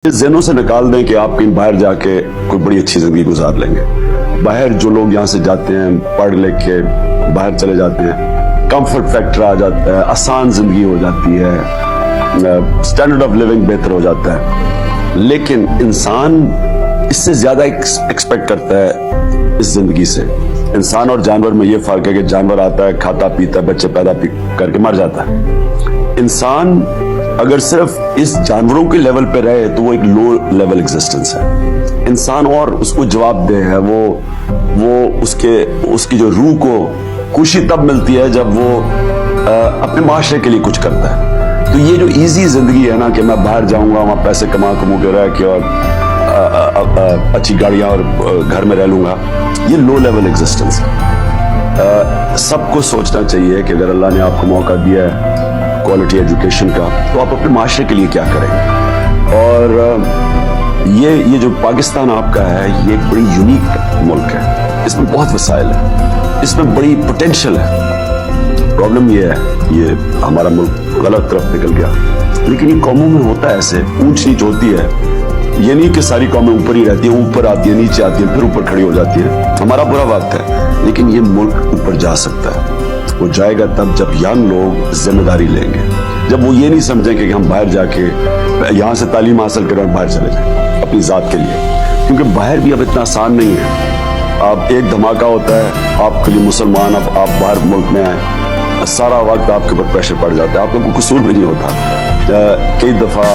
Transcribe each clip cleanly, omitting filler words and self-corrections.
ज़हनों से निकाल दें कि आप कहीं बाहर जाके कोई बड़ी अच्छी जिंदगी गुजार लेंगे। बाहर जो लोग यहाँ से जाते हैं, पढ़ लिख के बाहर चले जाते हैं, कंफर्ट फैक्टर आ जाता है, आसान जिंदगी हो जाती है, स्टैंडर्ड ऑफ लिविंग बेहतर हो जाता है। लेकिन इंसान इससे ज्यादा एक्सपेक्ट करता है इस जिंदगी से। इंसान और जानवर में ये फर्क है कि जानवर आता है, खाता पीता है, बच्चे पैदा करके मर जाता है। इंसान अगर सिर्फ इस जानवरों के लेवल पे रहे तो वो एक लो लेवल एग्जिस्टेंस है। इंसान और उसको जवाब दे है, वो उसकी जो रूह को खुशी तब मिलती है जब वो अपने माशरे के लिए कुछ करता है। तो ये जो इजी जिंदगी है ना कि मैं बाहर जाऊंगा, वहां पैसे कमा के रह के और अच्छी गाड़ियां और घर में रह लूंगा, ये लो लेवल एग्जिस्टेंस है। सबको सोचना चाहिए कि अगर अल्लाह ने आपको मौका दिया है क्वालिटी एजुकेशन का, तो आप अपने माशरे के लिए क्या करें। और ये जो पाकिस्तान आपका है, ये एक बड़ी यूनिक मुल्क है। इसमें बहुत वसाइल है, इसमें बड़ी पोटेंशियल है। प्रॉब्लम ये है, ये हमारा मुल्क गलत तरफ निकल गया। लेकिन ये कौमों में होता है ऐसे, ऊंच नीच होती है। ये नहीं कि सारी कौमें ऊपर ही रहती हैं, ऊपर आती है, नीचे आती है, फिर ऊपर खड़ी हो जाती है। हमारा बुरा वक्त है, लेकिन ये मुल्क ऊपर जा सकता है। वो जाएगा तब जब यंग लोग जिम्मेदारी लेंगे, जब वो ये नहीं समझेंगे कि हम बाहर जाके यहाँ से तालीम हासिल करें और बाहर चले जाएं अपनी ज़ात के लिए। क्योंकि बाहर भी अब इतना आसान नहीं है। आप एक धमाका होता है, आपके लिए मुसलमान, अब आप बाहर मुल्क में आए, सारा वक्त आपके ऊपर प्रेशर पड़ जाता है, आपको कोई कसूर भी नहीं होता। कई दफ़ा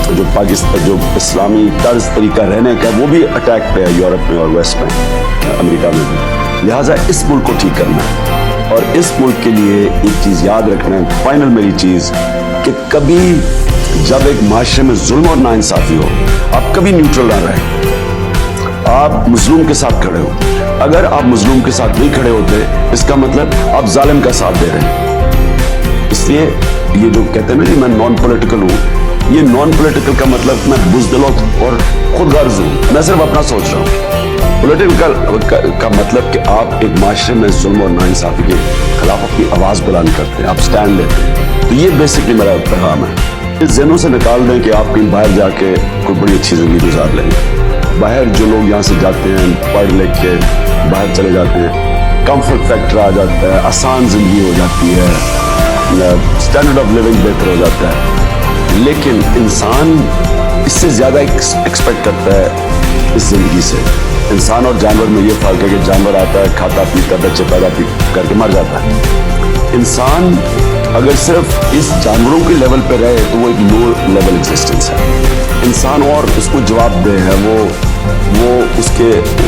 जो पाकिस्तान जो इस्लामी तर्ज तरीका रहने का, वो भी अटैक पे है यूरोप में और वेस्ट में, अमेरिका में भी। लिहाजा इस मुल्क को ठीक करना है। और इस मुल्क के लिए एक चीज याद रखना है, फाइनल मेरी चीज, कि कभी जब एक माशरे में जुल्म और नाइंसाफी हो, आप कभी न्यूट्रल ना रहें। आप मजलूम के साथ खड़े हो। अगर आप मजलूम के साथ नहीं खड़े होते, इसका मतलब आप जालिम का साथ दे रहे हैं। इसलिए ये जो कहते हैं ना कि मैं नॉन पॉलिटिकल हूं, ये नॉन पॉलिटिकल का मतलब मैं बुज़दिल और खुद गर्ज हूं, मैं सिर्फ अपना सोच रहा हूं। पॉलिटिकल का मतलब कि आप एक माशरे में जुल्म और नाइंसाफी के खिलाफ अपनी आवाज बुलंद करते हैं, आप स्टैंड लेते हैं। तो ये बेसिकली मेरा पैगाम है। इस ज़हनों से निकाल दें कि आप कहीं बाहर जाके कोई बड़ी अच्छी जिंदगी गुजार लेंगे। बाहर जो लोग यहाँ से जाते हैं, पढ़ लिख के बाहर चले जाते हैं, कंफर्ट फैक्टर आ जाता है, आसान जिंदगी हो जाती है, स्टैंडर्ड ऑफ लिविंग बेहतर हो जाता है। लेकिन इंसान इससे ज्यादा एक्सपेक्ट करता है इस जिंदगी से। इंसान और जानवर में ये फर्क है कि जानवर आता है, खाता पीता, बच्चे पैदा करके मर जाता है। इंसान अगर सिर्फ इस जानवरों के लेवल पे रहे तो वो एक लो लेवल एग्जिस्टेंस है। इंसान और उसको जवाब दे है, वो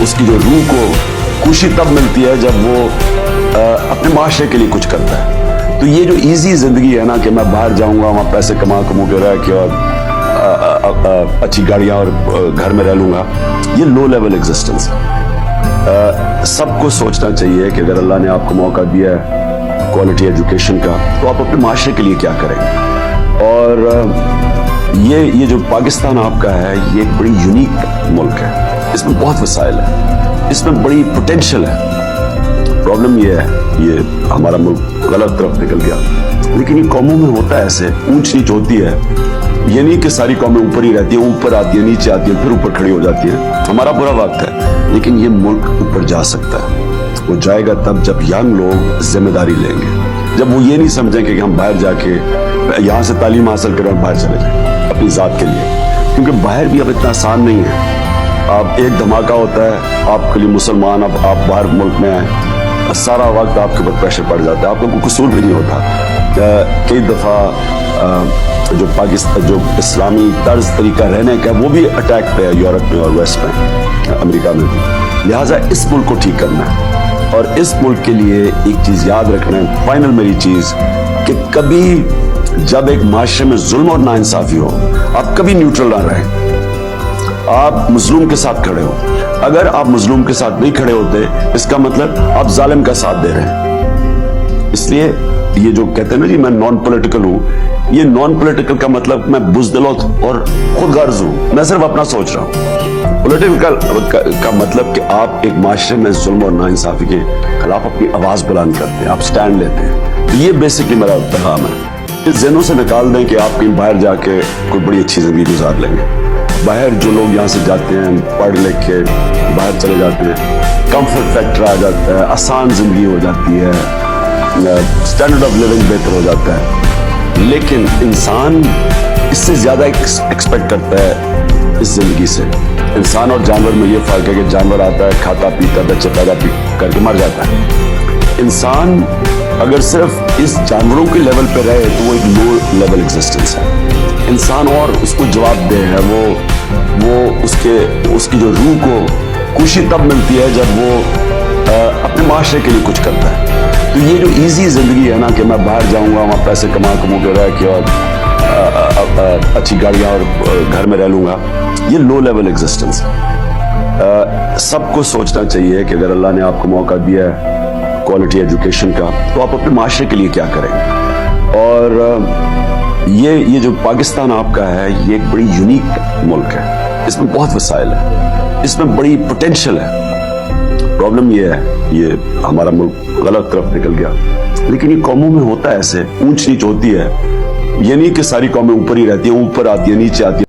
उसकी जो रूह को खुशी तब मिलती है जब वो अपने माशरे के लिए कुछ करता है। तो ये जो इजी जिंदगी है ना कि मैं बाहर जाऊंगा, वहां पैसे कमा के रह के और अच्छी गाड़ियां और घर में रह लूंगा, ये लो लेवल एग्जिस्टेंस है। सबको सोचना चाहिए कि अगर अल्लाह ने आपको मौका दिया है क्वालिटी एजुकेशन का, तो आप अपने माशरे के लिए क्या करें। और ये जो पाकिस्तान आपका है, ये एक बड़ी यूनिक मुल्क है। इसमें बहुत वसाइल है, इसमें बड़ी पोटेंशियल है। प्रॉब्लम ये है, ये हमारा मुल्क गलत तरफ निकल गया। लेकिन ये कौमों में होता है ऐसे, ऊंच नीच होती है। ये नहीं कि सारी कौमें ऊपर ही रहती हैं, ऊपर आती है, नीचे आती है, फिर ऊपर खड़ी हो जाती है। हमारा बुरा वक्त है, लेकिन ये मुल्क ऊपर जा सकता है। वो जाएगा तब जब यंग लोग जिम्मेदारी लेंगे, जब वो ये नहीं समझेंगे कि हम बाहर जाके यहाँ से तालीम हासिल करें और बाहर चले जाएं अपनी ज़ात के लिए। क्योंकि बाहर भी अब इतना आसान नहीं है। आप एक धमाका होता है, आपके लिए मुसलमान, अब आप बाहर मुल्क में आए, सारा वक्त आपके ऊपर प्रेशर पड़ जाता है, आपको कोई कसूर भी नहीं होता। कई दफ़ा जो पाकिस्तान जो इस्लामी तर्ज तरीका रहने का, वो भी अटैक पे है यूरोप में और वेस्ट में, अमेरिका में भी। लिहाजा इस मुल्क को ठीक करना है। और इस मुल्क के लिए एक चीज याद रखना है, फाइनल मेरी चीज, कि कभी जब एक माशरे में जुल्म और नाइंसाफी हो, आप कभी न्यूट्रल ना रहें। आप मजलूम के साथ खड़े हो। अगर आप मजलूम के साथ नहीं खड़े होते, इसका मतलब आप जालिम का साथ दे रहे हैं। इसलिए ये जो कहते हैं ना जी मैं नॉन पॉलिटिकल हूं, ये नॉन पॉलिटिकल का मतलब मैं बुज़दिल और खुद गर्ज हूं, मैं सिर्फ अपना सोच रहा हूं। पॉलिटिकल का मतलब कि आप एक माशरे में जुल्म और नाइंसाफी के खिलाफ अपनी आवाज बुलंद करते हैं, आप स्टैंड लेते हैं। तो ये बेसिकली मेरा पैगाम है। اس ذہنوں سے نکال دیں کہ آپ کہیں باہر جا کے کوئی بڑی اچھی زندگی گزار لیں گے. باہر جو لوگ یہاں سے جاتے ہیں پڑھ لکھ کے باہر چلے جاتے ہیں, کمفرٹ فیکٹر آ جاتا ہے, آسان زندگی ہو جاتی ہے, اسٹینڈرڈ آف لیونگ بہتر ہو جاتا ہے. لیکن انسان اس سے زیادہ ایکسپیکٹ کرتا ہے اس زندگی سے. انسان اور جانور میں یہ فرق ہے کہ جانور آتا ہے, کھاتا پیتا, بچے پیدا کر کے مر جاتا ہے. انسان اگر صرف اس جانوروں کے لیول پہ رہے تو وہ ایک لو لیول ایگزسٹنس ہے. انسان اور اس کو جواب دہ ہے, وہ اس کی جو روح کو خوشی تب ملتی ہے جب وہ اپنے معاشرے کے لیے کچھ کرتا ہے. تو یہ جو ایزی زندگی ہے نا کہ میں باہر جاؤں گا, وہاں پیسے کمو کے رہ کے اور اچھی گاڑیاں اور گھر میں رہ لوں گا, یہ لو لیول ایگزسٹنس ہے. سب کو سوچنا چاہیے کہ اگر اللہ نے آپ کو موقع دیا ہے کوالٹی ایجوکیشن کا تو آپ اپنے معاشرے کے لیے کیا کریں گے. اور یہ جو پاکستان آپ کا ہے یہ ایک بڑی یونیک ملک ہے, اس میں بہت وسائل ہیں, اس میں بڑی پوٹینشل ہے. پرابلم یہ ہے یہ ہمارا ملک غلط طرف نکل گیا. لیکن یہ قوموں میں ہوتا ہے ایسے, اونچ نیچ ہوتی ہے. یہ نہیں کہ ساری قومیں اوپر ہی رہتی ہیں, اوپر آتی ہیں نیچے آتی ہیں.